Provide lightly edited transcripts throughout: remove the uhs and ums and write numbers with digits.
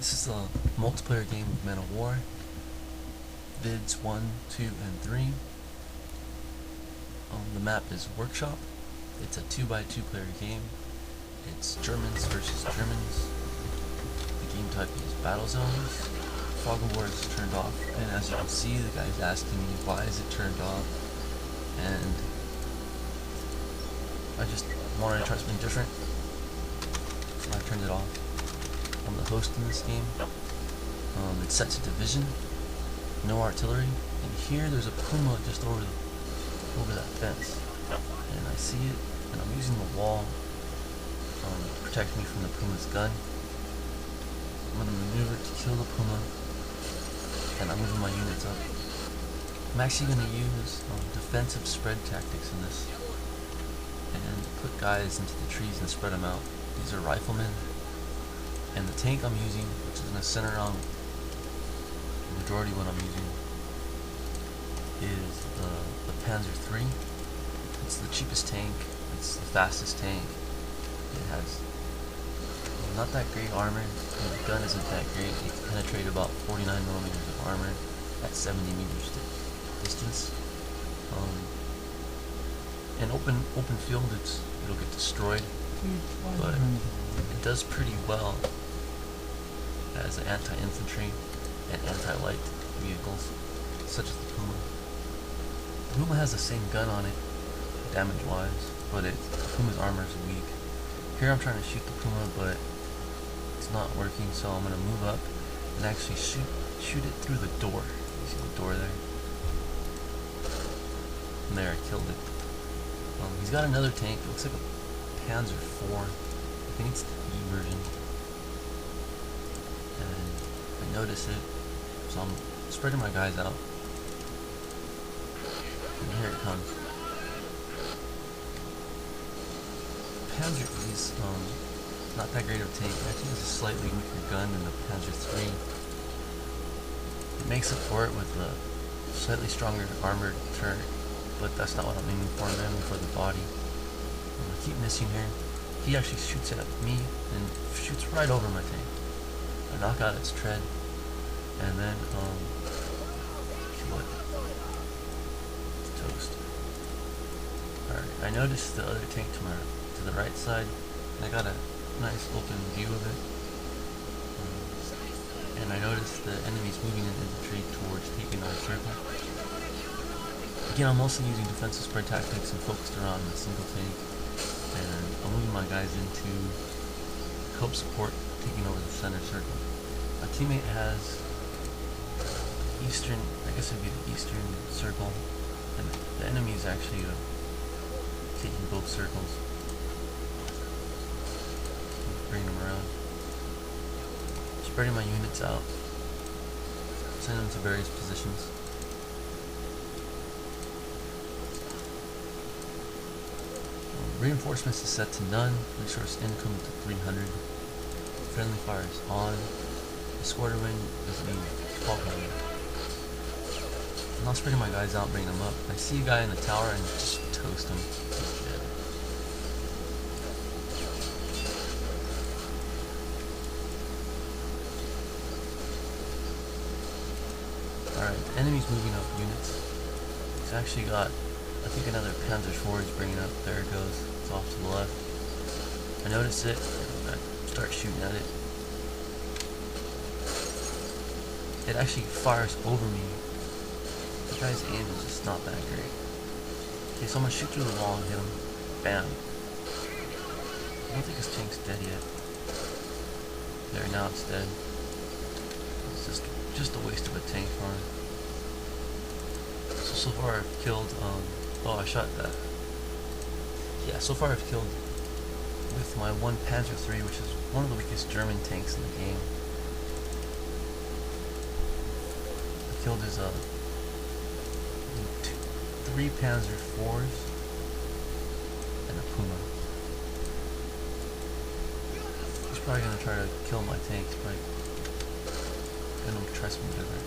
This is a multiplayer game of Men of War. Vids 1, 2, and 3. The map is Workshop. It's a 2x2 player game. It's Germans versus Germans. The game type is Battle Zones. Fog of War is turned off, and as you can see, the guy's asking me why is it turned off, and I just wanted to try something different, so I turned it off. I'm the host in this game. It's set to division, no artillery, and here there's a puma just over that fence, and I see it, and I'm using the wall to protect me from the puma's gun. I'm going to maneuver to kill the puma, and I'm moving my units up. I'm actually going to use defensive spread tactics in this, and put guys into the trees and spread them out. These are riflemen, and the tank I'm using, which is going to center on the majority what I'm using, is the Panzer III. It's the cheapest tank, it's the fastest tank. It has not that great armor, and the gun isn't that great. It can penetrate about 49 millimeters of armor at 70 meters distance. In open field, it'll get destroyed, but it does pretty well as an anti-infantry and anti-light vehicles, such as the Puma. The Puma has the same gun on it, damage-wise, but the Puma's armor is weak. Here I'm trying to shoot the Puma, but it's not working, so I'm going to move up and actually shoot it through the door. You see the door there? And there, I killed it. He's got another tank. It looks like a Panzer IV. I think it's the E version. And I notice it, so I'm spreading my guys out. And here it comes. Panzer E is not that great of a tank. It actually has a slightly weaker gun than the Panzer III. It makes up for it with a slightly stronger armored turret, but that's not what I'm aiming for. I'm aiming for the body. I keep missing here. He actually shoots at me and shoots right over my tank. I knock out its tread, and then kill it. Toast. Alright, I noticed the other tank to the right side, and I got a nice open view of it. And I noticed the enemies moving in infantry towards taking our circle. Again, I'm mostly using defensive spread tactics and focused around a single tank, and I'm moving my guys into help support, taking over the center circle. My teammate has eastern, I guess it'd be the eastern circle, and the enemy is actually taking both circles. Bring them around. Spreading my units out, send them to various positions. Reinforcements is set to none, resource income to 300, friendly fire is on, escorter wing is being 1200. I'm not spreading my guys out, bringing them up. I see a guy in the tower and just toast him. He's dead. Alright, enemy's moving up units. He's actually got, I think, another Panzer IV he's bringing up. There it goes. It's off to the left. I notice it, and I start shooting at it. It actually fires over me. The guy's aim is just not that great. Okay, so I'm gonna shoot through the wall and hit him. Bam. I don't think his tank's dead yet. There, now it's dead. It's just a waste of a tank for him. So far I've killed, oh, I shot that. Yeah, so far I've killed with my one Panzer III, which is one of the weakest German tanks in the game. I killed his, 3 Panzer IVs and a Puma. He's probably gonna try to kill my tanks, but I'm gonna try something different.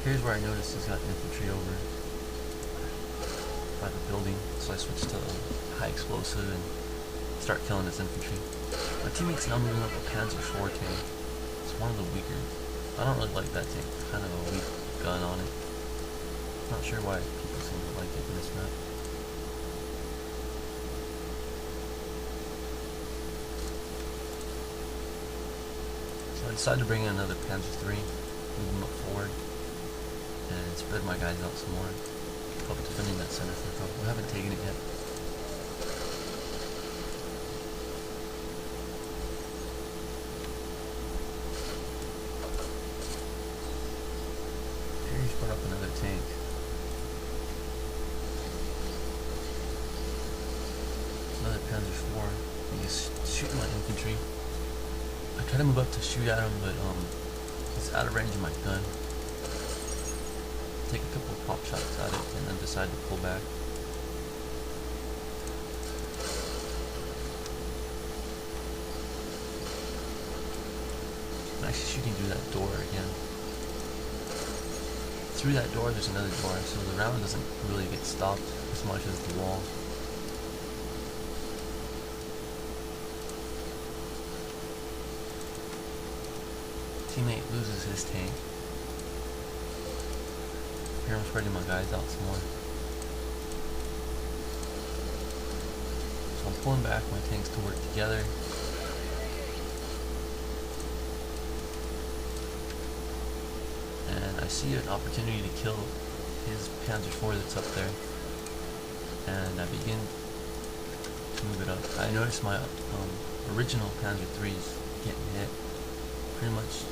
Here's where I noticed he's got infantry over by the building, so I switched to high explosive and start killing his infantry. My teammate's now moving up a Panzer IV tank. one of the weaker. I don't really like that tank. Kind of a weak gun on it. Not sure why people seem to like it in this map. So I decided to bring in another Panzer III, move them up forward, and spread my guys out some more. Probably defending that center for a couple. We haven't taken it yet. Here he's brought up another tank. Another Panzer IV. He's shooting my infantry. I try to move up to shoot at him, but he's out of range of my gun. Take a couple of pop shots at it, and then decide to pull back. I'm actually shooting through that door again. Through that door, there's another door, so the round doesn't really get stopped as much as the wall. Teammate loses his tank. Here I'm spreading my guys out some more. So I'm pulling back my tanks to work together. And I see an opportunity to kill his Panzer IV that's up there. And I begin to move it up. I notice my original Panzer III's getting hit. Pretty much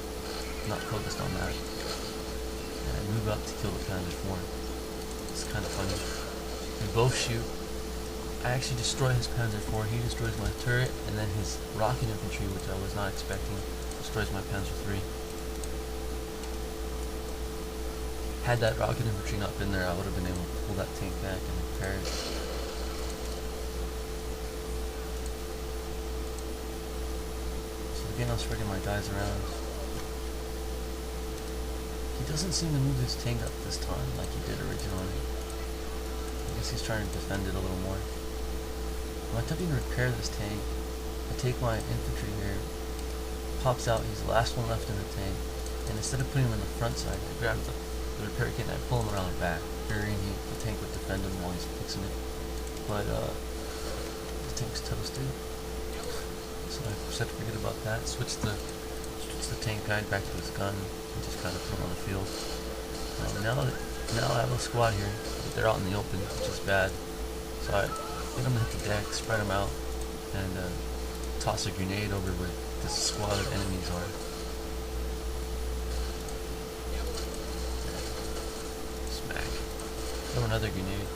not focused on that. And I move up to kill the Panzer IV. It's kind of funny. We both shoot. I actually destroy his Panzer IV. He destroys my turret, and then his rocket infantry, which I was not expecting, destroys my Panzer III. Had that rocket infantry not been there, I would have been able to pull that tank back and repair it. So again, I'm spreading my guys around. He doesn't seem to move his tank up this time like he did originally. I guess he's trying to defend it a little more. I'm attempting to repair this tank. I take my infantry here, pops out, he's the last one left in the tank, and instead of putting him in the front side, I grab the repair kit and I pull him around the back, figuring the tank would defend him while he's fixing it. But the tank's toasted. So I said forget about that, switch the tank guide back to his gun, and just kind of put him on the field. Now I have a squad here, but they're out in the open, which is bad. So I get them to hit the deck, spread them out, and toss a grenade over where this squad of enemies are. Smack. Throw another grenade,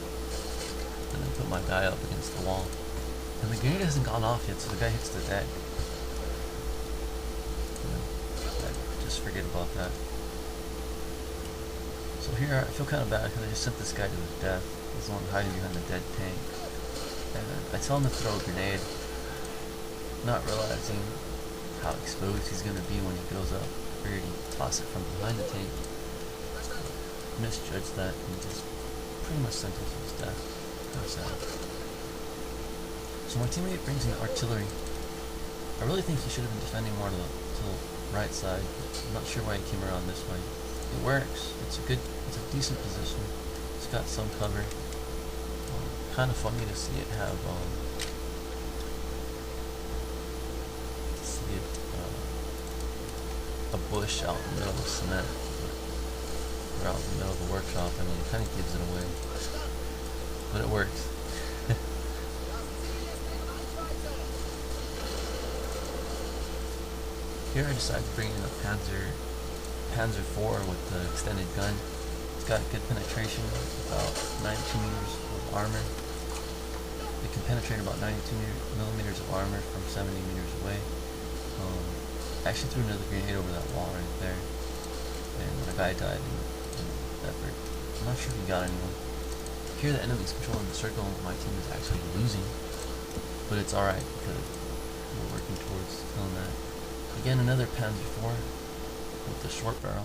and then put my guy up against the wall. And the grenade hasn't gone off yet, so the guy hits the deck. Just forget about that. So here I feel kind of bad because I just sent this guy to his death. He's the one hiding behind the dead tank. And I tell him to throw a grenade, not realizing how exposed he's going to be when he goes up. I figured he'd toss it from behind the tank. Misjudged that and just pretty much sent him to his death. Kind of sad. So my teammate brings in artillery. I really think he should have been defending more to the right side. I'm not sure why he came around this way. It works. It's a decent position. It's got some cover. Kind of funny to see it have a bush out in the middle of cement, or out in the middle of the workshop. I mean, it kind of gives it away, but it works. Here I decided to bring in a Panzer IV with the extended gun. It's got good penetration, about 92 meters of armor. It can penetrate about 92 millimeters of armor from 70 meters away. I actually threw another grenade over that wall right there, and a guy died in effort. I'm not sure if he got anyone. Here the enemy's controlling the circle, and my team is actually losing, but it's alright because we're working towards killing that. Again, another Panzer IV with the short barrel.